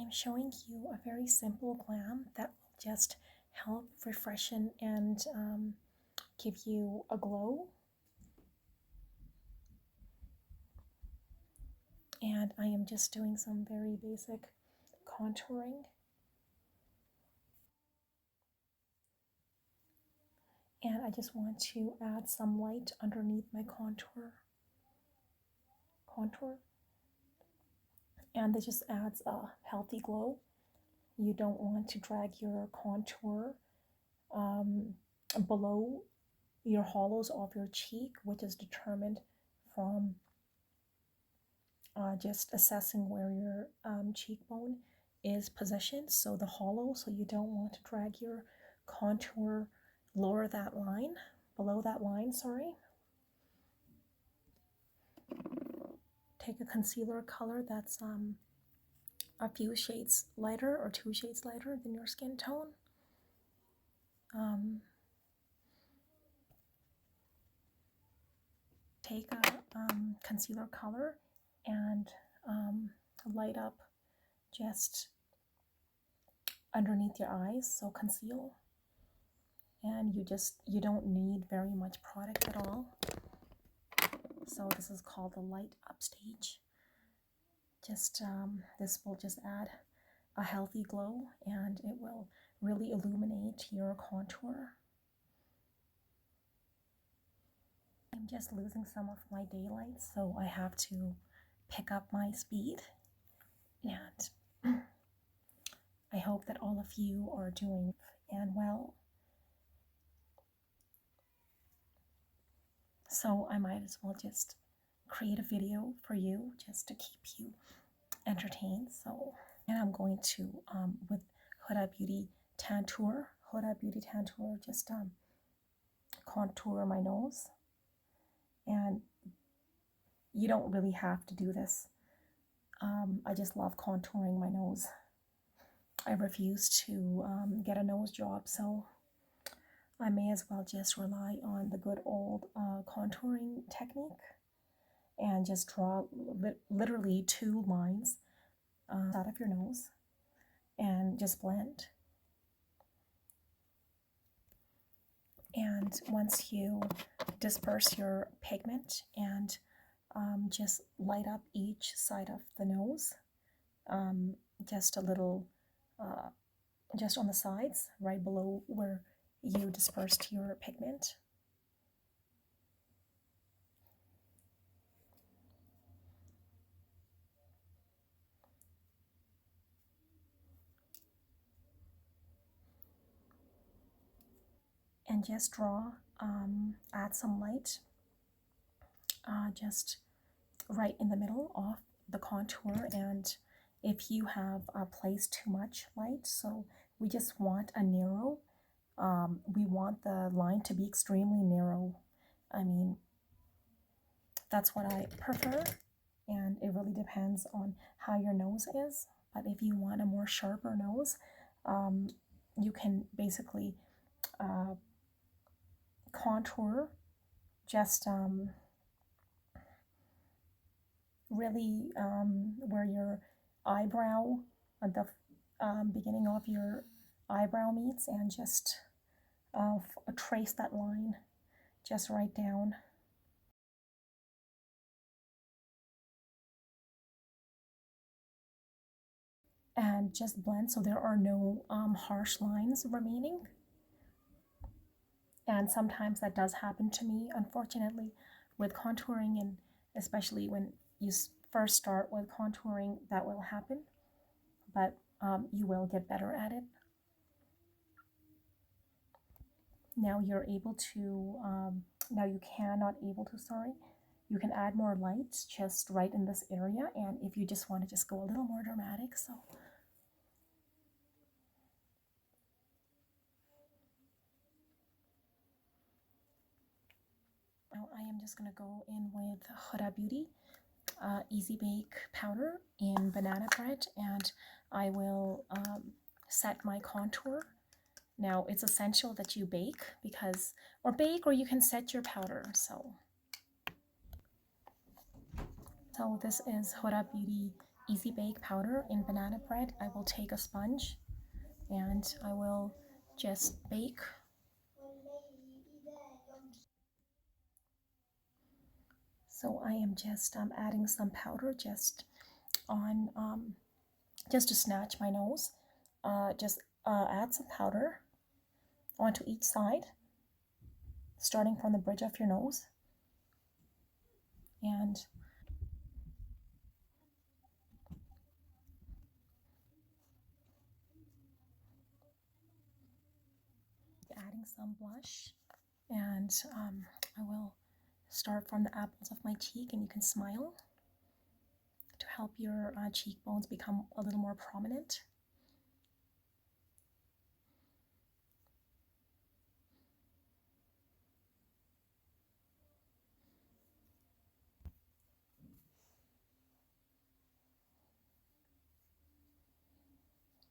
I'm showing you a very simple glam that will just help refreshen and give you a glow. And I am just doing some very basic contouring. And I just want to add some light underneath my contour. And this just adds a healthy glow. You don't want to drag your contour below your hollows of your cheek, which is determined from just assessing where your cheekbone is positioned. So the hollow, so you don't want to drag your contour below that line, sorry. Take a concealer color that's a few shades lighter or 2 shades lighter than your skin tone. Take a concealer color and light up just underneath your eyes, so conceal. And you don't need very much product at all. So this is called the light up stage. Just this will just add a healthy glow, and it will really illuminate your contour. I'm just losing some of my daylight, so I have to pick up my speed. And I hope that all of you are doing and well. So I might as well just create a video for you just to keep you entertained. So, and I'm going to with HudaBeauty Tantour, just contour my nose. And you don't really have to do this. I just love contouring my nose. I refuse to get a nose job, so I may as well just rely on the good old contouring technique and just draw literally 2 lines out of your nose and just blend. And once you disperse your pigment and just light up each side of the nose, just a little, just on the sides, right below where you dispersed your pigment. And just draw, add some light, just right in the middle of the contour. And if you have placed too much light, so we just want a narrow, we want the line to be extremely narrow. I mean, that's what I prefer, and it really depends on how your nose is. But if you want a more sharper nose, you can basically contour just really where your eyebrow, the beginning of your eyebrow meets, and just trace that line just right down. And just blend so there are no harsh lines remaining. And sometimes that does happen to me, unfortunately, with contouring, and especially when you first start with contouring, that will happen. But you will get better at it. Now you're able to, now you cannot able to, sorry, you can add more light just right in this area, and if you just want to just go a little more dramatic, so. Now I am just going to go in with HudaBeauty Easy Bake Powder in Banana Bread, and I will set my contour. Now it's essential that you bake, because, or you can set your powder. So this is HudaBeauty easy bake powder in banana bread. I will take a sponge and I will just bake. So I am just adding some powder just on just to snatch my nose. Just add some powder onto each side, starting from the bridge of your nose, and adding some blush. And I will start from the apples of my cheek, and you can smile to help your cheekbones become a little more prominent.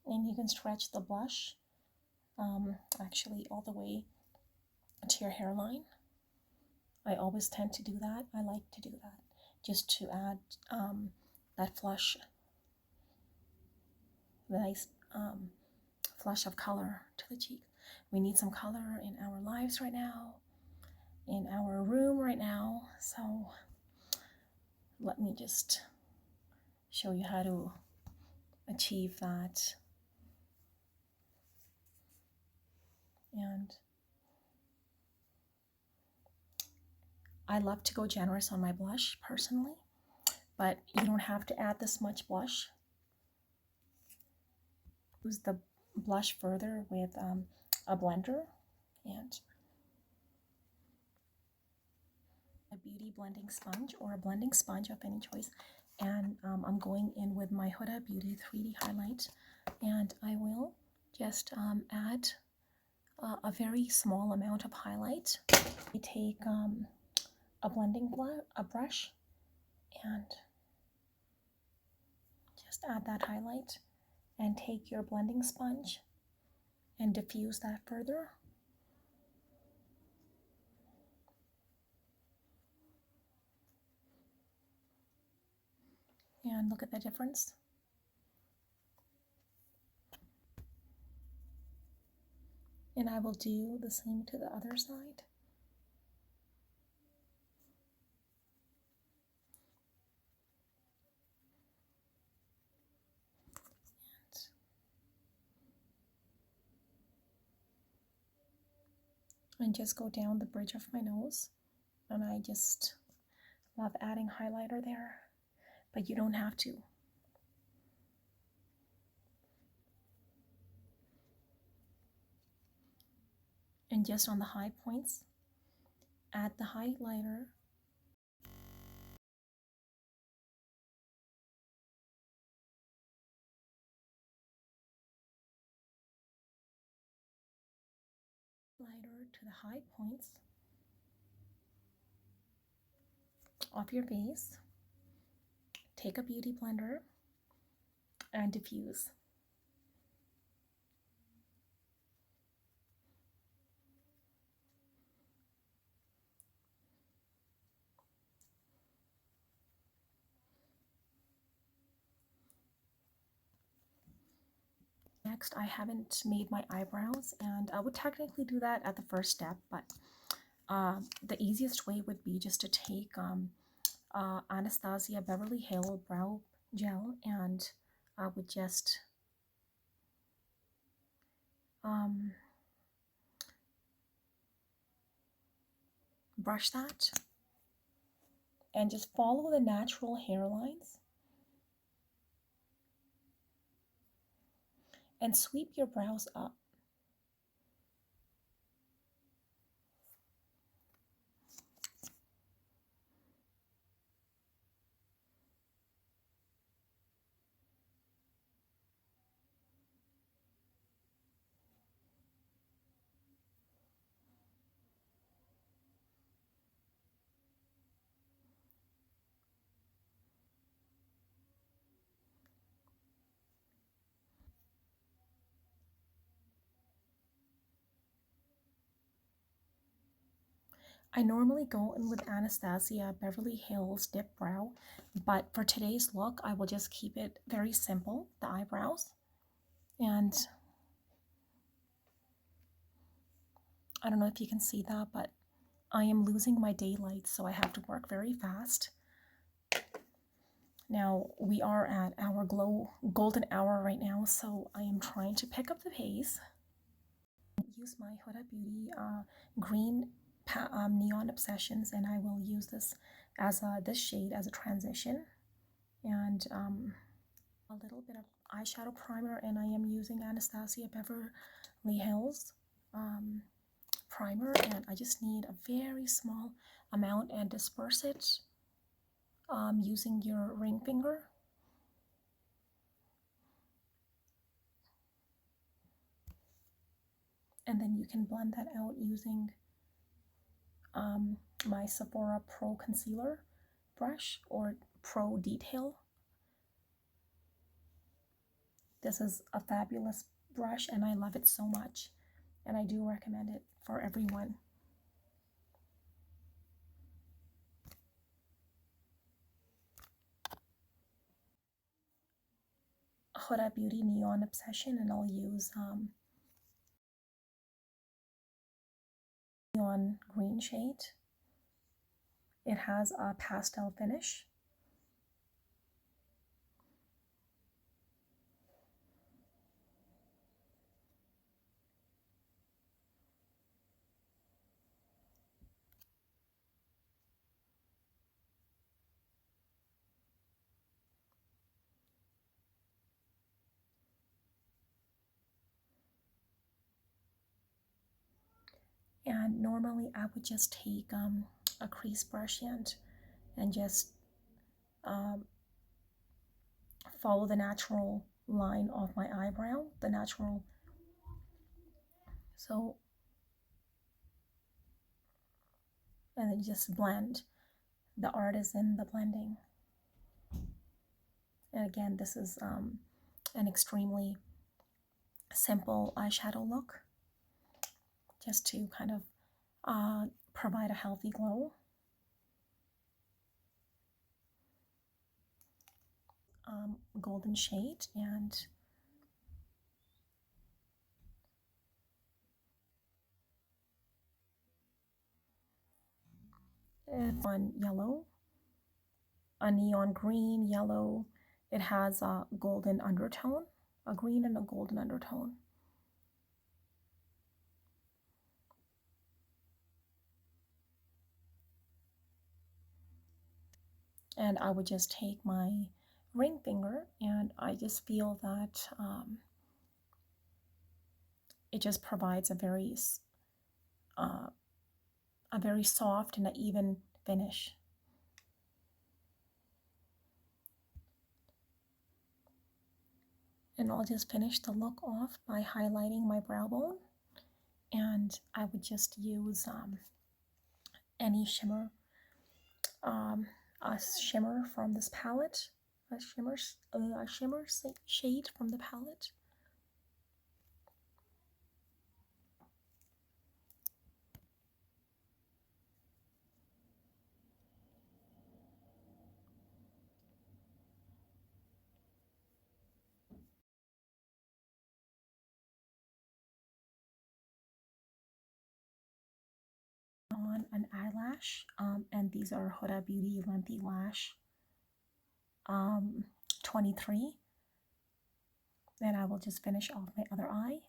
And you can stretch the blush actually all the way to your hairline. I always tend to do that. I like to do that just to add that flush, the nice flush of color to the cheek. We need some color in our lives right now, in our room right now. So let me just show you how to achieve that. And I love to go generous on my blush personally, but you don't have to add this much blush. Use the blush further with a blender and a beauty blending sponge or a blending sponge of any choice. And I'm going in with my Huda Beauty 3D highlight, and I will just add a very small amount of highlight. I take a blending brush and just add that highlight, and take your blending sponge and diffuse that further. And look at the difference. And I will do the same to the other side. And just go down the bridge of my nose. And I just love adding highlighter there, but you don't have to. And just on the high points, add the highlighter. Lighter to the high points of your base. Take a beauty blender and diffuse. Next, I haven't made my eyebrows, and I would technically do that at the first step, but the easiest way would be just to take anastasiabeverlyhills brow gel, and I would just brush that and just follow the natural hairlines and sweep your brows up. I normally go in with Anastasia Beverly Hills Dip Brow, but for today's look, I will just keep it very simple, the eyebrows. And I don't know if you can see that, but I am losing my daylight, so I have to work very fast. Now, we are at our golden hour right now, so I am trying to pick up the pace. Use my Huda Beauty green neon obsessions, and I will use this as this shade as a transition, and a little bit of eyeshadow primer, and I am using Anastasia Beverly Hills primer, and I just need a very small amount and disperse it using your ring finger. And then you can blend that out using my Sephora Pro Concealer brush or Pro Detail. This is a fabulous brush and I love it so much, and I do recommend it for everyone. Huda Beauty Neon Obsession, and I'll use neon green shade. It has a pastel finish. And normally I would just take a crease brush and just follow the natural line of my eyebrow, the natural. So, and then just blend. The art is in the blending. And again, this is an extremely simple eyeshadow look, just to kind of provide a healthy glow. Golden shade and on yellow, a neon green, yellow. It has a golden undertone, a green and a golden undertone. And I would just take my ring finger, and I just feel that it just provides uh, a very soft and an even finish. And I'll just finish the look off by highlighting my brow bone, and I would just use any shimmer, a shimmer from this palette, a shimmer shade from the palette. On an eyelash, and these are Huda Beauty Lengthie Lash 23. Then I will just finish off my other eye.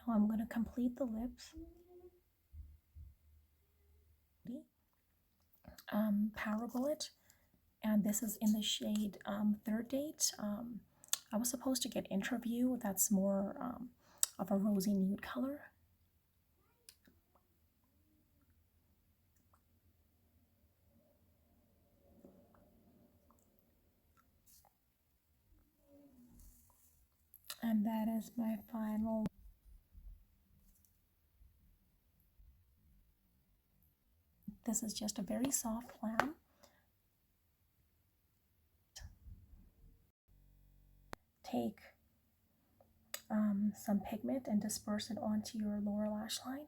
Now I'm going to complete the lips. Power Bullet, and this is in the shade Third Date. I was supposed to get Interview, that's more of a rosy nude color. And that is my final This is just a very soft glam. Take some pigment and disperse it onto your lower lash line.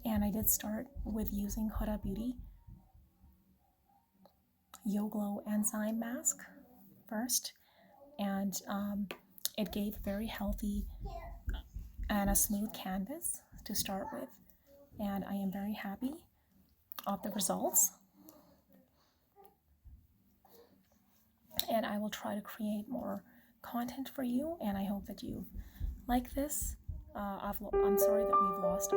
And I did start with using Huda Beauty YoGlow Enzyme mask first, and it gave very healthy and a smooth canvas to start with, and I am very happy of the results. And I will try to create more content for you, and I hope that you like this. I'm sorry that we've lost